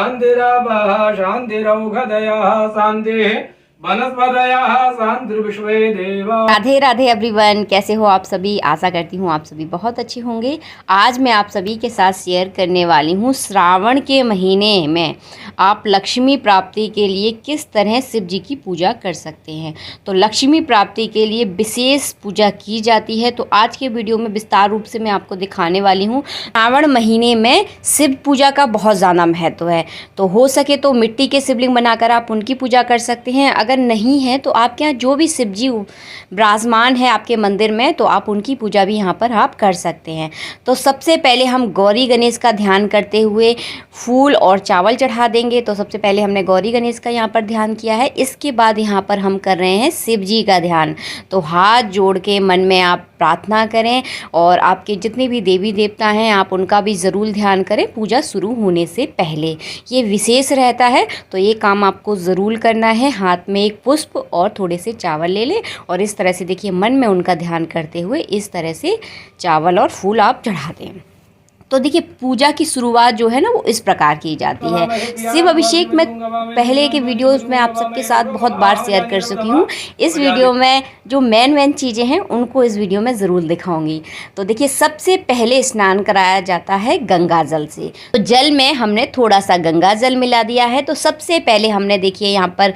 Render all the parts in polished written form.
शान्तिरापः शान्तिरौषधयः शान्तिः वनस्पतयः शान्तिर्विश्वे देवा। राधे राधे एवरीवन, कैसे हो आप सभी। आशा करती हूँ आप सभी बहुत अच्छे होंगे। आज मैं आप सभी के साथ शेयर करने वाली हूँ श्रावण के महीने में आप लक्ष्मी प्राप्ति के लिए किस तरह शिव जी की पूजा कर सकते हैं। तो लक्ष्मी प्राप्ति के लिए विशेष पूजा की जाती है। तो आज के वीडियो में विस्तार रूप से मैं आपको दिखाने वाली हूँ। श्रावण महीने में शिव पूजा का बहुत ज़्यादा महत्व है। तो हो सके तो मिट्टी के शिवलिंग बनाकर आप उनकी पूजा कर सकते हैं। अगर नहीं है तो आपके यहाँ जो भी शिव जी विराजमान है आपके मंदिर में, तो आप उनकी पूजा भी यहाँ पर आप कर सकते हैं। तो सबसे पहले हम गौरी गणेश का ध्यान करते हुए फूल और चावल चढ़ा देंगे। तो सबसे पहले हमने गौरी गणेश का यहाँ पर ध्यान किया है। इसके बाद यहाँ पर हम कर रहे हैं शिव जी का ध्यान। तो हाथ जोड़ के मन में आप प्रार्थना करें और आपके जितने भी देवी देवता हैं आप उनका भी ज़रूर ध्यान करें पूजा शुरू होने से पहले। ये विशेष रहता है, तो ये काम आपको ज़रूर करना है। हाथ में एक पुष्प और थोड़े से चावल ले लें और इस तरह से देखिए मन में उनका ध्यान करते हुए इस तरह से चावल और फूल आप चढ़ा दें। तो देखिए पूजा की शुरुआत जो है ना वो इस प्रकार की जाती है। शिव अभिषेक में पहले के वीडियोस में आप सबके साथ बहुत बार शेयर कर चुकी हूँ। इस वीडियो में जो मेन चीज़ें हैं उनको इस वीडियो में ज़रूर दिखाऊंगी। तो देखिए सबसे पहले स्नान कराया जाता है गंगा जल से। तो जल में हमने थोड़ा सा गंगा जल मिला दिया है। तो सबसे पहले हमने देखिए यहाँ पर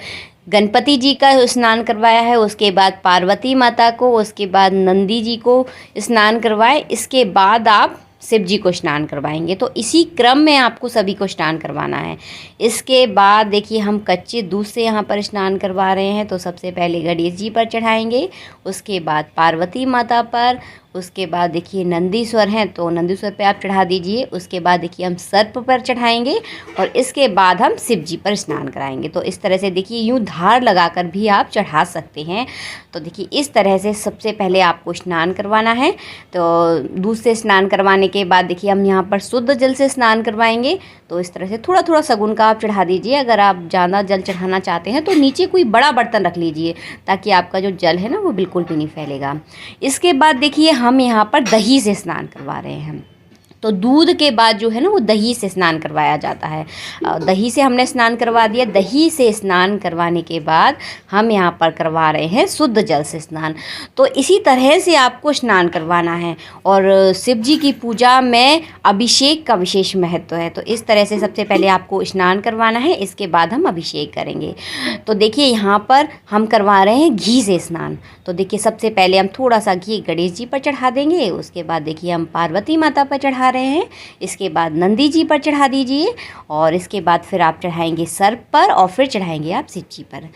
गणपति जी का स्नान करवाया है, उसके बाद पार्वती माता को, उसके बाद नंदी जी को स्नान करवाए। इसके बाद आप शिव जी को स्नान करवाएंगे। तो इसी क्रम में आपको सभी को स्नान करवाना है। इसके बाद देखिए हम कच्चे दूध से यहाँ पर स्नान करवा रहे हैं। तो सबसे पहले गणेश जी पर चढ़ाएंगे, उसके बाद पार्वती माता पर, उसके बाद देखिए नंदीश्वर हैं तो नंदीश्वर पे आप चढ़ा दीजिए। उसके बाद देखिए हम सर्प पर चढ़ाएंगे और इसके बाद हम शिव जी पर स्नान कराएंगे। तो इस तरह से देखिए यूँ धार लगाकर भी आप चढ़ा सकते हैं। तो देखिए इस तरह से सबसे पहले आपको स्नान करवाना है। तो दूध से स्नान करवाने के बाद देखिए हम यहाँ पर शुद्ध जल से स्नान करवाएंगे। तो इस तरह से थोड़ा थोड़ा सगुन का आप चढ़ा दीजिए। अगर आप ज़्यादा जल चढ़ाना चाहते हैं तो नीचे कोई बड़ा बर्तन रख लीजिए ताकि आपका जो जल है ना वो बिल्कुल भी नहीं फैलेगा। इसके बाद देखिए हम यहाँ पर दही से स्नान करवा रहे हैं। तो दूध के बाद जो है ना वो दही से स्नान करवाया जाता है। दही से हमने स्नान करवा दिया। दही से स्नान करवाने के बाद हम यहाँ पर करवा रहे हैं शुद्ध जल से स्नान। तो इसी तरह से आपको स्नान करवाना है। और शिव जी की पूजा में अभिषेक का विशेष महत्व है। तो इस तरह से सबसे पहले आपको स्नान करवाना है, इसके बाद हम अभिषेक करेंगे। तो देखिए यहाँ पर हम करवा रहे हैं घी से स्नान। तो देखिए सबसे पहले हम थोड़ा सा घी गणेश जी पर चढ़ा देंगे। उसके बाद देखिए हम पार्वती माता पर चढ़ा रहे हैं। इसके बाद नंदी जी पर चढ़ा दीजिए और इसके बाद फिर आप चढ़ाएंगे सर्प पर और फिर चढ़ाएंगे आप शिव जी पर।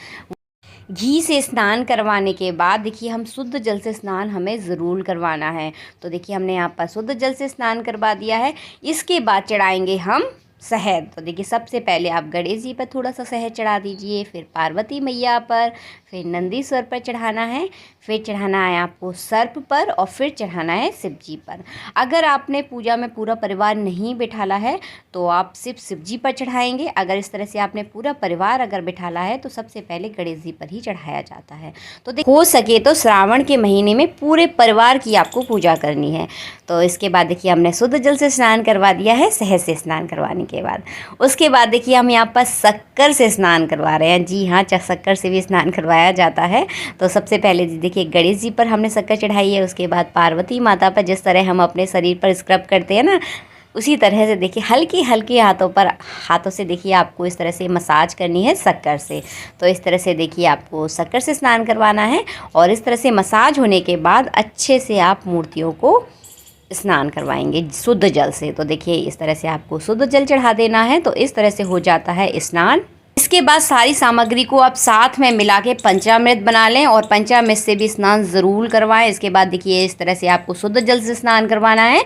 घी से स्नान करवाने के बाद देखिए हम शुद्ध जल से स्नान हमें ज़रूर करवाना है। तो देखिए हमने यहाँ पर शुद्ध जल से स्नान करवा दिया है। इसके बाद चढ़ाएंगे हम शहद। तो देखिए सबसे पहले आप गणेश जी पर थोड़ा सा शहद चढ़ा दीजिए, फिर पार्वती मैया पर, फिर नंदीश्वर पर चढ़ाना है, फिर चढ़ाना है आपको सर्प पर और फिर चढ़ाना है शिव जी पर। अगर आपने पूजा में पूरा परिवार नहीं बिठाला है तो आप सिर्फ शिव जी पर चढ़ाएंगे। अगर इस तरह से आपने पूरा परिवार अगर बिठाला है तो सबसे पहले गणेश जी पर ही चढ़ाया जाता है। तो हो सके तो श्रावण के महीने में पूरे परिवार की आपको पूजा करनी है। तो इसके बाद देखिए हमने शुद्ध जल से स्नान करवा दिया है शहद से स्नान करवाने के बाद। उसके बाद देखिए हम यहाँ पर शक्कर से स्नान करवा रहे हैं। जी हाँ, शक्कर से भी स्नान करवाया जाता है। तो सबसे पहले देखिए गणेश जी पर हमने शक्कर चढ़ाई है। उसके बाद पार्वती माता पर जिस तरह हम अपने शरीर पर स्क्रब करते हैं ना, उसी तरह से देखिए हल्की हल्की हाथों से देखिए आपको इस तरह से मसाज करनी है शक्कर से। तो इस तरह से देखिए आपको शक्कर से स्नान करवाना है और इस तरह से मसाज होने के बाद अच्छे से आप मूर्तियों को स्नान करवाएंगे शुद्ध जल से। तो देखिए इस तरह से आपको शुद्ध जल चढ़ा देना है। तो इस तरह से हो जाता है स्नान। इसके बाद सारी सामग्री को आप साथ में मिला के पंचामृत बना लें और पंचामृत से भी स्नान ज़रूर करवाएं। इसके बाद देखिए इस तरह से आपको शुद्ध जल से स्नान करवाना है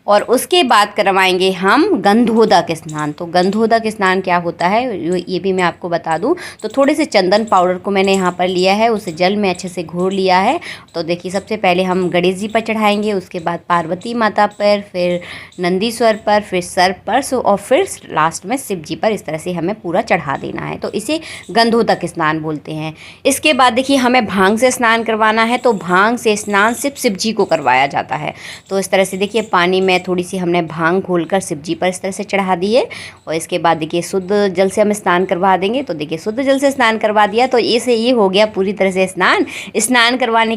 और उसके बाद करवाएंगे हम गंधोदक स्नान। तो गंधोदक स्नान क्या होता है ये भी मैं आपको बता दूं। तो थोड़े से चंदन पाउडर को मैंने यहाँ पर लिया है, उसे जल में अच्छे से घोर लिया है। तो देखिए सबसे पहले हम गणेश जी पर चढ़ाएंगे, उसके बाद पार्वती माता पर, फिर नंदीश्वर पर, फिर सर्प पर और फिर लास्ट में शिव जी पर। इस तरह से हमें पूरा चढ़ा देना है, तो इसे गंधोदक स्नान बोलते हैं। इसके बाद देखिए हमें भांग से स्नान करवाना है, तो भांग से स्नान सिर्फ शिव जी को करवाया जाता है। तो इस तरह से देखिए पानी में थोड़ी सी हमने भांग घोलकर शिव जी पर इस तरह से चढ़ा दी है, और इसके बाद देखिए शुद्ध जल से हम स्नान करवा देंगे। तो देखिए शुद्ध जल से स्नान करवा दिया तो ये हो गया पूरी तरह से स्नान। स्नान करवाने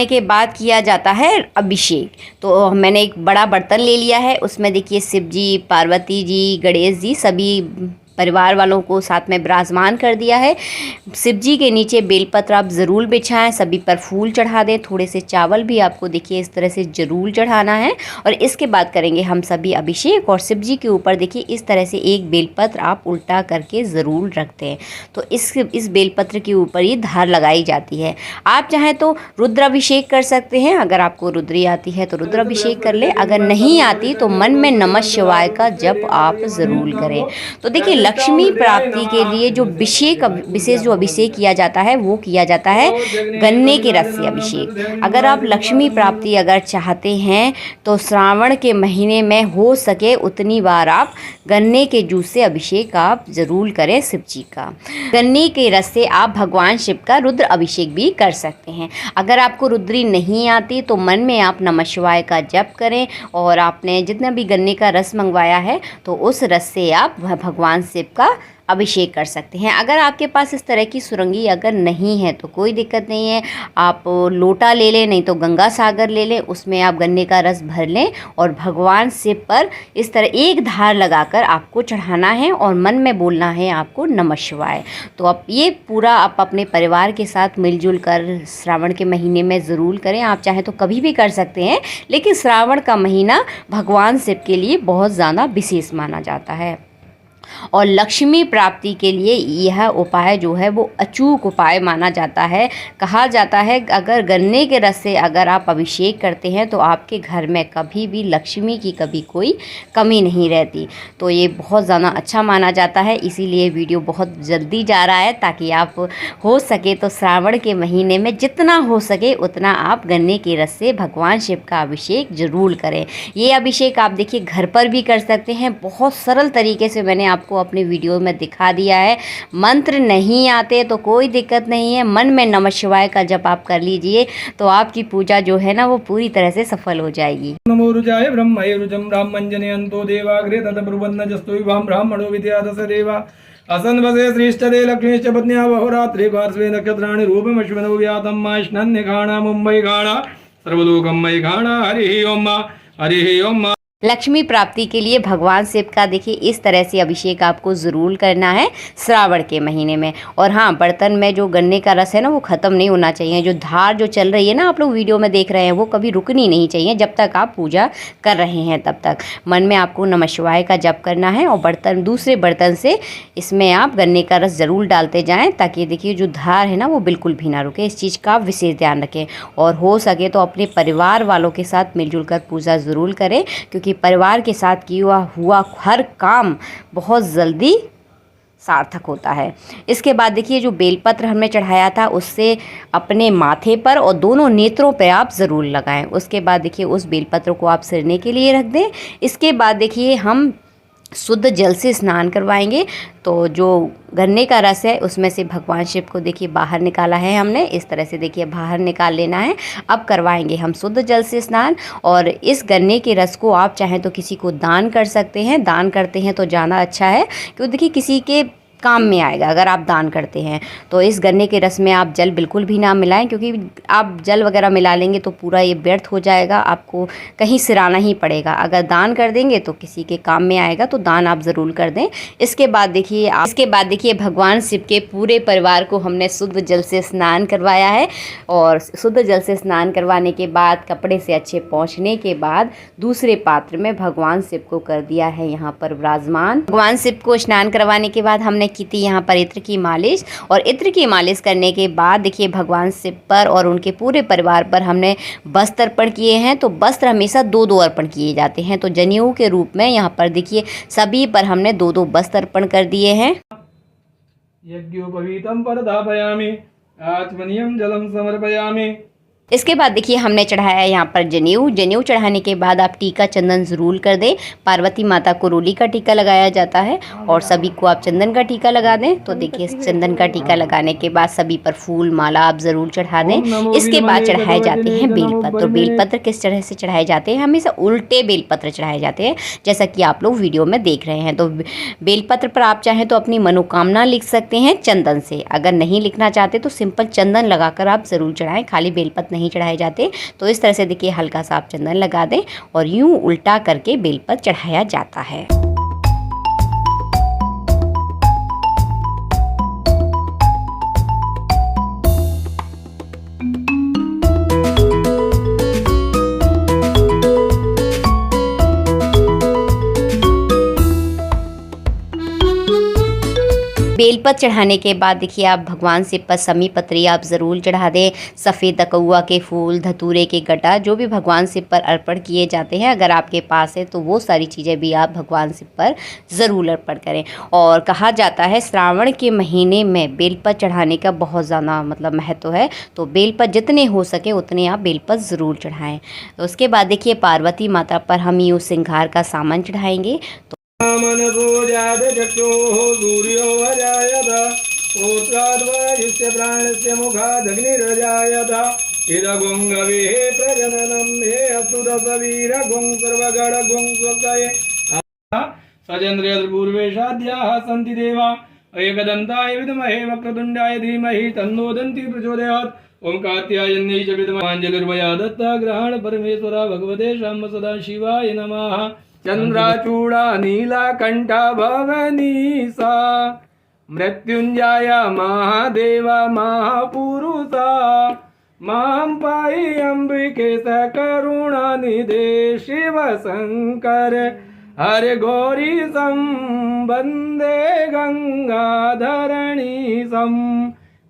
के बाद किया जाता है अभिषेक। तो मैंने एक बड़ा बर्तन ले लिया है, उसमें देखिए शिव जी, पार्वती जी, गणेश जी सभी परिवार वालों को साथ में विराजमान कर दिया है। शिव जी के नीचे बेलपत्र आप ज़रूर बिछाएं, सभी पर फूल चढ़ा दें, थोड़े से चावल भी आपको देखिए इस तरह से ज़रूर चढ़ाना है। और इसके बाद करेंगे हम सभी अभिषेक, और शिव जी के ऊपर देखिए इस तरह से एक बेलपत्र आप उल्टा करके ज़रूर रखते हैं। तो इस बेलपत्र के ऊपर ये धार लगाई जाती है। आप चाहें तो रुद्राभिषेक कर सकते हैं, अगर आपको रुद्री आती है तो रुद्राभिषेक कर लें, अगर नहीं आती तो मन में नमः शिवाय का जप आप ज़रूर करें। तो देखिए लक्ष्मी प्राप्ति के लिए जो विशेष जो अभिषेक किया जाता है वो किया जाता है गन्ने के रस से अभिषेक। अगर आप लक्ष्मी प्राप्ति अगर चाहते हैं तो श्रावण के महीने में हो सके उतनी बार आप गन्ने के जूस से अभिषेक आप ज़रूर करें शिव जी का। गन्ने के रस से आप भगवान शिव का रुद्र अभिषेक भी कर सकते हैं। अगर आपको रुद्री नहीं आती तो मन में आप नमः शिवाय का जप करें, और आपने जितना भी गन्ने का रस मंगवाया है तो उस रस से आप भगवान शिव का अभिषेक कर सकते हैं। अगर आपके पास इस तरह की सुरंगी अगर नहीं है तो कोई दिक्कत नहीं है, आप लोटा ले लें, नहीं तो गंगा सागर ले लें, उसमें आप गन्ने का रस भर लें और भगवान शिव पर इस तरह एक धार लगाकर आपको चढ़ाना है और मन में बोलना है आपको नमः शिवाय। तो अब ये पूरा आप अपने परिवार के साथ मिलजुल कर श्रावण के महीने में ज़रूर करें। आप चाहें तो कभी भी कर सकते हैं, लेकिन श्रावण का महीना भगवान शिव के लिए बहुत ज़्यादा विशेष माना जाता है। और लक्ष्मी प्राप्ति के लिए यह उपाय जो है वो अचूक उपाय माना जाता है। कहा जाता है अगर गन्ने के रस से अगर आप अभिषेक करते हैं तो आपके घर में कभी भी लक्ष्मी की कभी कोई कमी नहीं रहती। तो ये बहुत ज़्यादा अच्छा माना जाता है, इसीलिए वीडियो बहुत जल्दी जा रहा है ताकि आप हो सके तो श्रावण के महीने में जितना हो सके उतना आप गन्ने के रस से भगवान शिव का अभिषेक ज़रूर करें। ये अभिषेक आप देखिए घर पर भी कर सकते हैं, बहुत सरल तरीके से मैंने आपको अपने वीडियो में दिखा दिया है। मंत्र नहीं आते तो कोई दिक्कत नहीं है, मन में नमः शिवाय का जप आप कर लीजिए तो आपकी पूजा जो है ना वो पूरी तरह से सफल हो जाएगी। नमो रुजाय ब्रह्मये रुजं ब्राह्मण्जनयन्तो देवाग्रे तदब्रुवन्नजस्तु विभां ब्राह्मणो विद्यादस देवा असन्वसे श्रेष्ठदे लक्ष्मीश्च पत्न्या बहुरात्रि पार्श्वे नक्षत्राणि रूपमश्विनौ व्यातं माश्नन्यघाणा मुम्बै घाणा सर्वलोकमय घाणा हरिः ओम हरिः ओम। लक्ष्मी प्राप्ति के लिए भगवान शिव का देखिए इस तरह से अभिषेक आपको ज़रूर करना है श्रावण के महीने में। और हाँ, बर्तन में जो गन्ने का रस है ना वो ख़त्म नहीं होना चाहिए। जो धार जो चल रही है ना आप लोग वीडियो में देख रहे हैं वो कभी रुकनी नहीं चाहिए, जब तक आप पूजा कर रहे हैं तब तक मन में आपको नमः शिवाय का जप करना है। और दूसरे बर्तन से इसमें आप गन्ने का रस ज़रूर डालते जाएँ ताकि देखिए जो धार है ना वो बिल्कुल भी ना रुके। इस चीज़ का आप विशेष ध्यान रखें, और हो सके तो अपने परिवार वालों के साथ मिलजुल कर पूजा ज़रूर करें, क्योंकि परिवार के साथ किया हुआ हर काम बहुत जल्दी सार्थक होता है। इसके बाद देखिए जो बेलपत्र हमने चढ़ाया था उससे अपने माथे पर और दोनों नेत्रों पर आप ज़रूर लगाएं। उसके बाद देखिए उस बेलपत्र को आप सिरने के लिए रख दें। इसके बाद देखिए हम शुद्ध जल से स्नान करवाएंगे। तो जो गन्ने का रस है उसमें से भगवान शिव को देखिए बाहर निकाला है हमने, इस तरह से देखिए बाहर निकाल लेना है। अब करवाएंगे हम शुद्ध जल से स्नान, और इस गन्ने के रस को आप चाहें तो किसी को दान कर सकते हैं। दान करते हैं तो ज़्यादा अच्छा है, क्योंकि देखिए किसी के काम में आएगा अगर आप दान करते हैं। तो इस गन्ने के रस में आप जल बिल्कुल भी ना मिलाएं, क्योंकि आप जल वगैरह मिला लेंगे तो पूरा ये व्यर्थ हो जाएगा, आपको कहीं सिराना ही पड़ेगा। अगर दान कर देंगे तो किसी के काम में आएगा, तो दान आप ज़रूर कर दें। इसके बाद देखिए भगवान शिव के पूरे परिवार को हमने शुद्ध जल से स्नान करवाया है, और शुद्ध जल से स्नान करवाने के बाद कपड़े से अच्छे पोंछने के बाद दूसरे पात्र में भगवान शिव को कर दिया है यहाँ पर विराजमान। भगवान शिव को स्नान करवाने के बाद हमने की थी यहाँ पर इत्र की मालिश, और इत्र की मालिश करने के बाद देखिए भगवान शिव पर और उनके पूरे परिवार पर हमने वस्त्र अर्पण किए हैं। तो वस्त्र हमेशा 2-2 अर्पण किए जाते हैं, तो जनेऊ के रूप में यहाँ पर देखिए सभी पर हमने 2-2 वस्त्र अर्पण कर दिए हैं। यज्ञोपवीतं परधापयामि आत्मनियं जलं समर्पयामि इसके बाद देखिए हमने चढ़ाया है यहाँ पर जनेऊ। जनेऊ चढ़ाने के बाद आप टीका चंदन ज़रूर कर दें। पार्वती माता को रोली का टीका लगाया जाता है और सभी को आप चंदन का टीका लगा दें। तो देखिए चंदन का टीका लगाने के बाद सभी पर फूल माला आप ज़रूर चढ़ा दें। इसके बाद चढ़ाए जाते हैं बेलपत्र। तो बेलपत्र किस तरह से चढ़ाए जाते हैं, हमेशा उल्टे बेलपत्र चढ़ाए जाते हैं जैसा कि आप लोग वीडियो में देख रहे हैं। तो बेलपत्र पर आप चाहें तो अपनी मनोकामना लिख सकते हैं चंदन से। अगर नहीं लिखना चाहते तो सिंपल चंदन लगाकर आप ज़रूर चढ़ाएं, खाली बेलपत्र नहीं चढ़ाए जाते। तो इस तरह से देखिए हल्का सा आप चंदन लगा दें और यूं उल्टा करके बेलपत्र चढ़ाया जाता है। बेलपत्र चढ़ाने के बाद देखिए आप भगवान से समी पत्री आप ज़रूर चढ़ा दें। सफ़ेद दकौआ के फूल, धतूरे के गटा, जो भी भगवान से पर अर्पण किए जाते हैं अगर आपके पास है तो वो सारी चीज़ें भी आप भगवान से पर ज़रूर अर्पण करें। और कहा जाता है श्रावण के महीने में बेलपत्र चढ़ाने का बहुत ज़्यादा महत्व है। तो बेलपत्र जितने हो सके उतने आप बेलपत्र ज़रूर चढ़ाएँ। तो उसके बाद देखिए पार्वती माता पर हम यूँ श्रृंगार का सामान चढ़ाएँगे। मनसो जात चक्षुः सूर्यो अजायत पुत्राद्वायुस्य प्राणस्य मुखादग्निरजायत इदगुङ्गवेः प्रजननं हे असुरसवीरगुं सर्वगणगुं स्वकये सजेन्द्रियपूर्वेशाद्याः सन्ति देवा एकदन्ताय विद्महे वक्रतुण्डाय धीमहि तन्नो दन्ति प्रचोदयात् ओम कात्यायन्यै च विद्महे अंजलिर्मया दत्ता ग्रहण परमेश्वरा भगवते श्याम सदा शिवाय नमः। चंद्राचूड़ा नीलाकंठा भवनीसा मृत्युंजय महादेवा महापुरुषा मां पाहि अंबिके सकरुणानिधे शिव शंकर हरे गौरी संबंदे गंगाधरणी सम